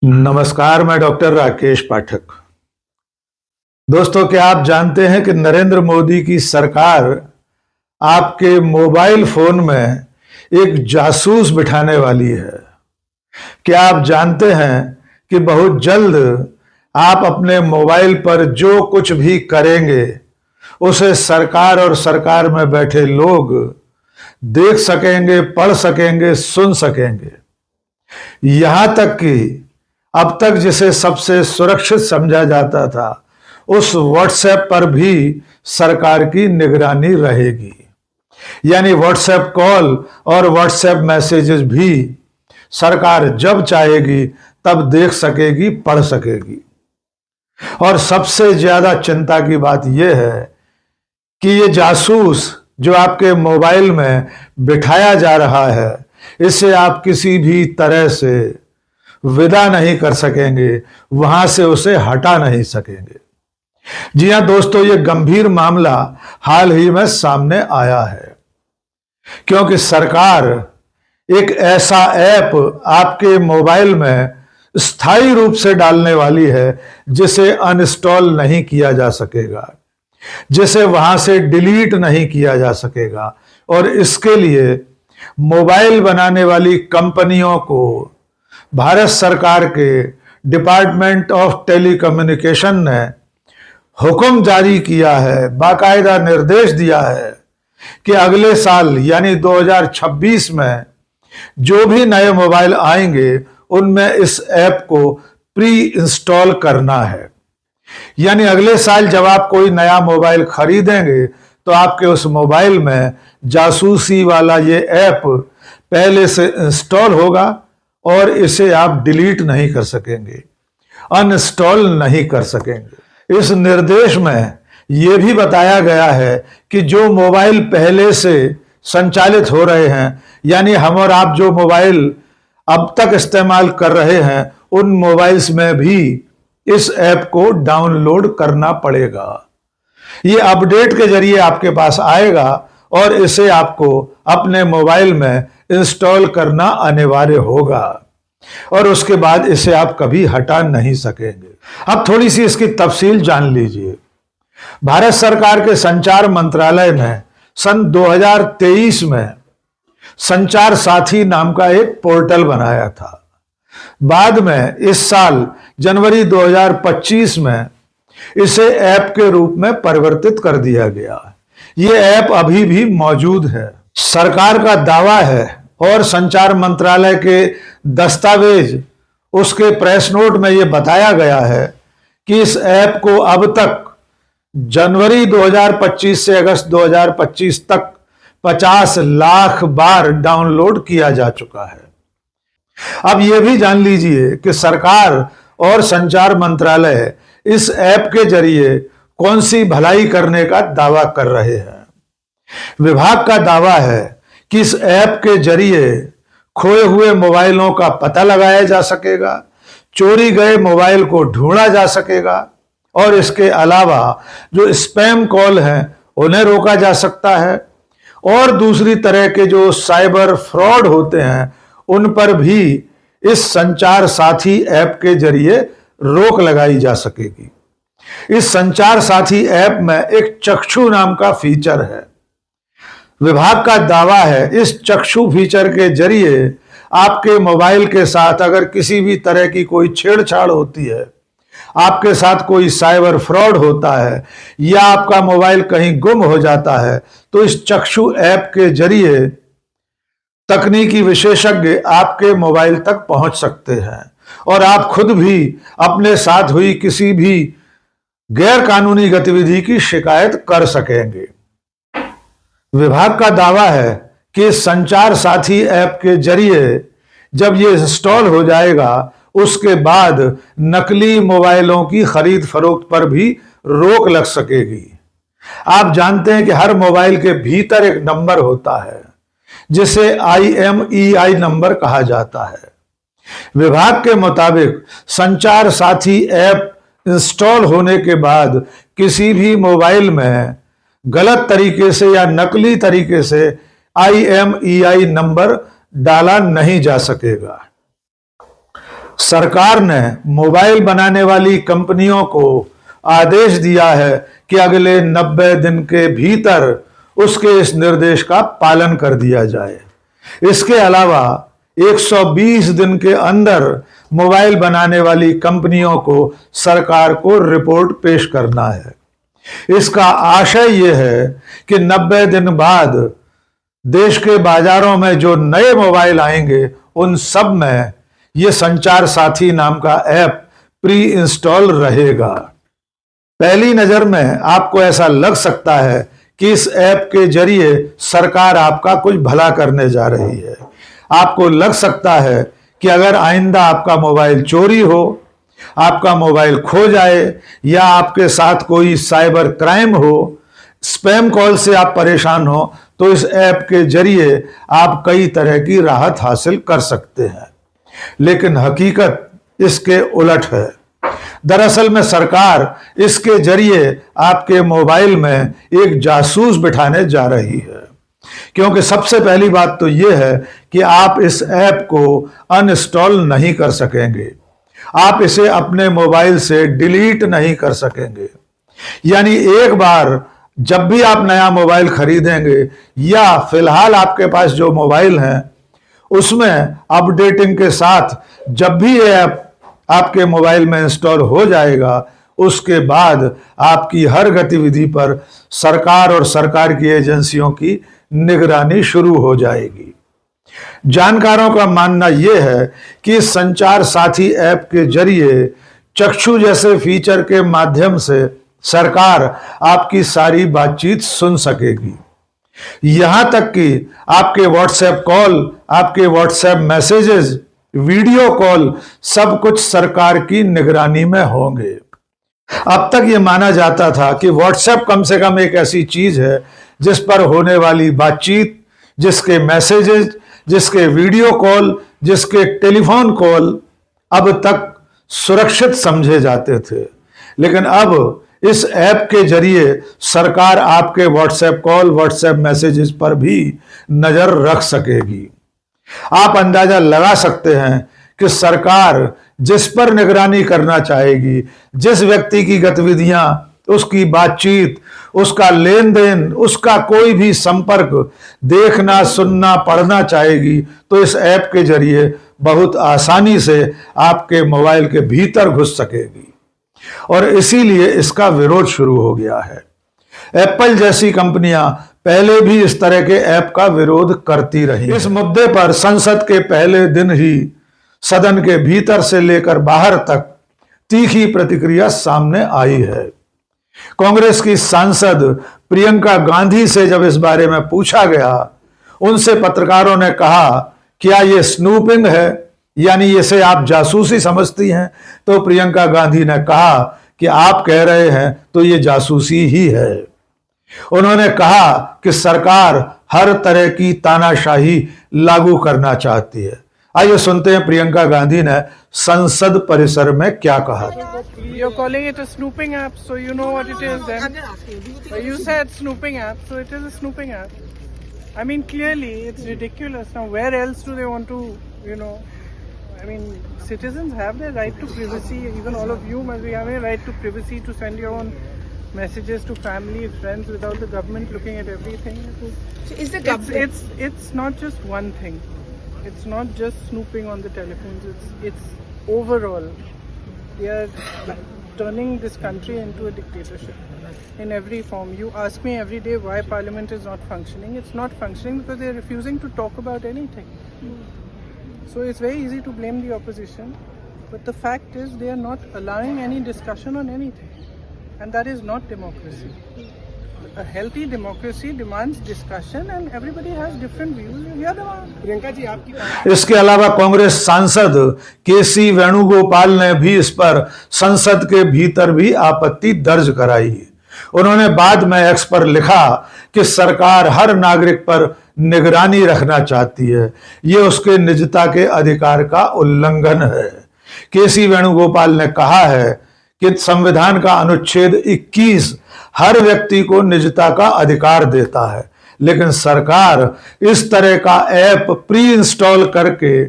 नमस्कार, मैं डॉक्टर राकेश पाठक। दोस्तों, क्या आप जानते हैं कि नरेंद्र मोदी की सरकार आपके मोबाइल फोन में एक जासूस बिठाने वाली है? क्या आप जानते हैं कि बहुत जल्द आप अपने मोबाइल पर जो कुछ भी करेंगे उसे सरकार और सरकार में बैठे लोग देख सकेंगे, पढ़ सकेंगे, सुन सकेंगे। यहां तक कि अब तक जिसे सबसे सुरक्षित समझा जाता था, उस व्हाट्सएप पर भी सरकार की निगरानी रहेगी। यानी व्हाट्सएप कॉल और व्हाट्सएप मैसेजेस भी सरकार जब चाहेगी तब देख सकेगी, पढ़ सकेगी। और सबसे ज्यादा चिंता की बात यह है कि ये जासूस जो आपके मोबाइल में बिठाया जा रहा है, इसे आप किसी भी तरह से विदा नहीं कर सकेंगे, वहां से उसे हटा नहीं सकेंगे। जी हां दोस्तों, यह गंभीर मामला हाल ही में सामने आया है, क्योंकि सरकार एक ऐसा ऐप आपके मोबाइल में स्थायी रूप से डालने वाली है जिसे अनइंस्टॉल नहीं किया जा सकेगा, जिसे वहां से डिलीट नहीं किया जा सकेगा। और इसके लिए मोबाइल बनाने वाली कंपनियों को भारत सरकार के डिपार्टमेंट ऑफ टेलीकम्युनिकेशन ने हुक्म जारी किया है, बाकायदा निर्देश दिया है कि अगले साल यानी 2026 में जो भी नए मोबाइल आएंगे उनमें इस ऐप को प्री इंस्टॉल करना है। यानी अगले साल जब आप कोई नया मोबाइल खरीदेंगे तो आपके उस मोबाइल में जासूसी वाला ये ऐप पहले से इंस्टॉल होगा और इसे आप डिलीट नहीं कर सकेंगे, अनइंस्टॉल नहीं कर सकेंगे। इस निर्देश में यह भी बताया गया है कि जो मोबाइल पहले से संचालित हो रहे हैं, यानी हम और आप जो मोबाइल अब तक इस्तेमाल कर रहे हैं, उन मोबाइल्स में भी इस ऐप को डाउनलोड करना पड़ेगा। ये अपडेट के जरिए आपके पास आएगा और इसे आपको अपने मोबाइल में इंस्टॉल करना अनिवार्य होगा और उसके बाद इसे आप कभी हटा नहीं सकेंगे। अब थोड़ी सी इसकी तफसील जान लीजिए। भारत सरकार के संचार मंत्रालय ने सन 2023 में संचार साथी नाम का एक पोर्टल बनाया था। बाद में इस साल जनवरी 2025 में इसे ऐप के रूप में परिवर्तित कर दिया गया। ये ऐप अभी भी मौजूद है। सरकार का दावा है और संचार मंत्रालय के दस्तावेज, उसके प्रेस नोट में यह बताया गया है कि इस ऐप को अब तक जनवरी 2025 से अगस्त 2025 तक 50 लाख बार डाउनलोड किया जा चुका है। अब यह भी जान लीजिए कि सरकार और संचार मंत्रालय इस ऐप के जरिए कौन सी भलाई करने का दावा कर रहे हैं। विभाग का दावा है कि इस ऐप के जरिए खोए हुए मोबाइलों का पता लगाया जा सकेगा, चोरी गए मोबाइल को ढूंढा जा सकेगा और इसके अलावा जो स्पैम कॉल हैं उन्हें रोका जा सकता है और दूसरी तरह के जो साइबर फ्रॉड होते हैं उन पर भी इस संचार साथी ऐप के जरिए रोक लगाई जा सकेगी। इस संचार साथी ऐप में एक चक्षु नाम का फीचर है। विभाग का दावा है इस चक्षु फीचर के जरिए आपके मोबाइल के साथ अगर किसी भी तरह की कोई छेड़छाड़ होती है, आपके साथ कोई साइबर फ्रॉड होता है या आपका मोबाइल कहीं गुम हो जाता है, तो इस चक्षु ऐप के जरिए तकनीकी विशेषज्ञ आपके मोबाइल तक पहुंच सकते हैं और आप खुद भी अपने साथ हुई किसी भी गैर कानूनी गतिविधि की शिकायत कर सकेंगे। विभाग का दावा है कि संचार साथी ऐप के जरिए जब ये इंस्टॉल हो जाएगा उसके बाद नकली मोबाइलों की खरीद फरोख्त पर भी रोक लग सकेगी। आप जानते हैं कि हर मोबाइल के भीतर एक नंबर होता है जिसे IMEI नंबर कहा जाता है। विभाग के मुताबिक संचार साथी ऐप इंस्टॉल होने के बाद किसी भी मोबाइल में गलत तरीके से या नकली तरीके से IMEI नंबर डाला नहीं जा सकेगा। सरकार ने मोबाइल बनाने वाली कंपनियों को आदेश दिया है कि अगले 90 दिन के भीतर उसके इस निर्देश का पालन कर दिया जाए। इसके अलावा 120 दिन के अंदर मोबाइल बनाने वाली कंपनियों को सरकार को रिपोर्ट पेश करना है। इसका आशय यह है कि 90 दिन बाद देश के बाजारों में जो नए मोबाइल आएंगे उन सब में यह संचार साथी नाम का ऐप प्री इंस्टॉल रहेगा। पहली नजर में आपको ऐसा लग सकता है कि इस ऐप के जरिए सरकार आपका कुछ भला करने जा रही है। आपको लग सकता है कि अगर आइंदा आपका मोबाइल चोरी हो, आपका मोबाइल खो जाए या आपके साथ कोई साइबर क्राइम हो, स्पैम कॉल से आप परेशान हो, तो इस ऐप के जरिए आप कई तरह की राहत हासिल कर सकते हैं। लेकिन हकीकत इसके उलट है। दरअसल में सरकार इसके जरिए आपके मोबाइल में एक जासूस बिठाने जा रही है। क्योंकि सबसे पहली बात तो यह है कि आप इस ऐप को अनइंस्टॉल नहीं कर सकेंगे, आप इसे अपने मोबाइल से डिलीट नहीं कर सकेंगे। यानी एक बार जब भी आप नया मोबाइल खरीदेंगे या फिलहाल आपके पास जो मोबाइल है उसमें अपडेटिंग के साथ जब भी ये ऐप आपके मोबाइल में इंस्टॉल हो जाएगा, उसके बाद आपकी हर गतिविधि पर सरकार और सरकार की एजेंसियों की निगरानी शुरू हो जाएगी। जानकारों का मानना यह है कि संचार साथी ऐप के जरिए चक्षु जैसे फीचर के माध्यम से सरकार आपकी सारी बातचीत सुन सकेगी। यहां तक कि आपके व्हाट्सएप कॉल, आपके व्हाट्सएप मैसेजेस, वीडियो कॉल सब कुछ सरकार की निगरानी में होंगे। अब तक यह माना जाता था कि व्हाट्सएप कम से कम एक ऐसी चीज है जिस पर होने वाली बातचीत, जिसके मैसेजेस, जिसके वीडियो कॉल, जिसके टेलीफोन कॉल अब तक सुरक्षित समझे जाते थे। लेकिन अब इस ऐप के जरिए सरकार आपके व्हाट्सएप कॉल, व्हाट्सएप मैसेजेस पर भी नजर रख सकेगी। आप अंदाजा लगा सकते हैं कि सरकार जिस पर निगरानी करना चाहेगी, जिस व्यक्ति की गतिविधियां, उसकी बातचीत, उसका लेन देन, उसका कोई भी संपर्क देखना, सुनना, पढ़ना चाहेगी, तो इस ऐप के जरिए बहुत आसानी से आपके मोबाइल के भीतर घुस सकेगी। और इसीलिए इसका विरोध शुरू हो गया है। एप्पल जैसी कंपनियां पहले भी इस तरह के ऐप का विरोध करती रही। इस मुद्दे पर संसद के पहले दिन ही सदन के भीतर से लेकर बाहर तक तीखी प्रतिक्रिया सामने आई है। कांग्रेस की सांसद प्रियंका गांधी से जब इस बारे में पूछा गया, उनसे पत्रकारों ने कहा क्या यह स्नूपिंग है, यानी इसे आप जासूसी समझती हैं? तो प्रियंका गांधी ने कहा कि आप कह रहे हैं तो ये जासूसी ही है। उन्होंने कहा कि सरकार हर तरह की तानाशाही लागू करना चाहती है। आइए सुनते हैं प्रियंका गांधी ने संसद परिसर में क्या कहा। You're calling it a snooping app, so you know what it is then. You said snooping app, so it is a snooping app. I mean, clearly it's ridiculous. Now, where else do they want to, I mean, citizens have their right to privacy. Even all of you must be having a right to privacy to send your own messages to family, friends without the government looking at everything. So is the government? It's not just one thing. It's not just snooping on the telephones. It's overall. They are turning this country into a dictatorship in every form. You ask me every day why Parliament is not functioning. It's not functioning because they are refusing to talk about anything. So it's very easy to blame the opposition, but the fact is they are not allowing any discussion on anything, and that is not democracy. A healthy democracy demands discussion and everybody has different views. You hear them out. Priyanka ji आपकी इसके अलावा कांग्रेस सांसद केसी वेणुगोपाल ने भी इस पर संसद के भीतर भी आपत्ति दर्ज कराई। उन्होंने बाद में एक्स पर लिखा कि सरकार हर नागरिक पर निगरानी रखना चाहती है, ये उसके निजता के अधिकार का उल्लंघन है। केसी वेणुगोपाल ने कहा है कि संविधान का अनुच्छेद 21 हर व्यक्ति को निजता का अधिकार देता है, लेकिन सरकार इस तरह का ऐप प्री इंस्टॉल करके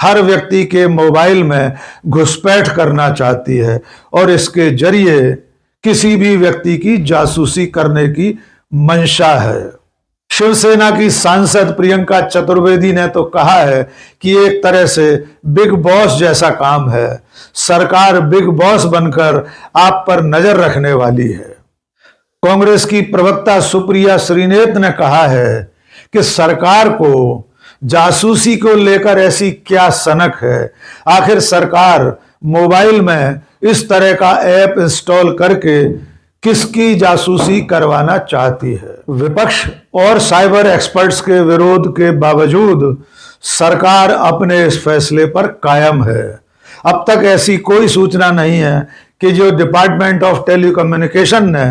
हर व्यक्ति के मोबाइल में घुसपैठ करना चाहती है और इसके जरिए किसी भी व्यक्ति की जासूसी करने की मंशा है। शिवसेना की सांसद प्रियंका चतुर्वेदी ने तो कहा है कि एक तरह से बिग बॉस जैसा काम है। सरकार बिग बॉस बनकर आप पर नजर रखने वाली है। कांग्रेस की प्रवक्ता सुप्रिया श्रीनेत ने कहा है कि सरकार को जासूसी को लेकर ऐसी क्या सनक है। आखिर सरकार मोबाइल में इस तरह का ऐप इंस्टॉल करके किसकी जासूसी करवाना चाहती है। विपक्ष और साइबर एक्सपर्ट्स के विरोध के बावजूद सरकार अपने इस फैसले पर कायम है। अब तक ऐसी कोई सूचना नहीं है कि जो डिपार्टमेंट ऑफ टेलीकम्युनिकेशन ने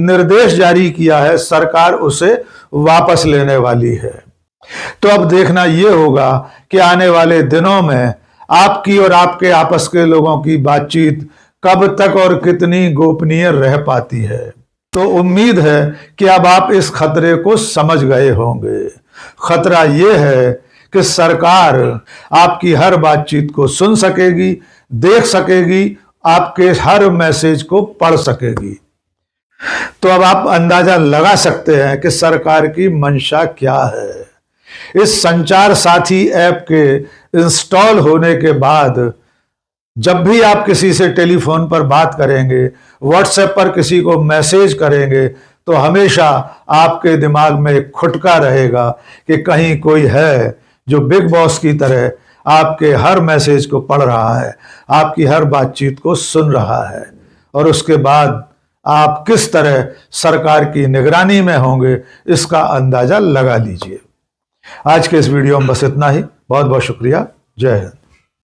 निर्देश जारी किया है सरकार उसे वापस लेने वाली है। तो अब देखना यह होगा कि आने वाले दिनों में आपकी और आपके आपस के लोगों की बातचीत कब तक और कितनी गोपनीय रह पाती है। तो उम्मीद है कि अब आप इस खतरे को समझ गए होंगे। खतरा यह है कि सरकार आपकी हर बातचीत को सुन सकेगी, देख सकेगी, आपके हर मैसेज को पढ़ सकेगी। तो अब आप अंदाजा लगा सकते हैं कि सरकार की मंशा क्या है। इस संचार साथी ऐप के इंस्टॉल होने के बाद जब भी आप किसी से टेलीफोन पर बात करेंगे, व्हाट्सएप पर किसी को मैसेज करेंगे, तो हमेशा आपके दिमाग में एक खुटका रहेगा कि कहीं कोई है जो बिग बॉस की तरह आपके हर मैसेज को पढ़ रहा है, आपकी हर बातचीत को सुन रहा है। और उसके बाद आप किस तरह सरकार की निगरानी में होंगे इसका अंदाजा लगा लीजिए। आज के इस वीडियो में बस इतना ही। बहुत बहुत शुक्रिया। जय हिंद।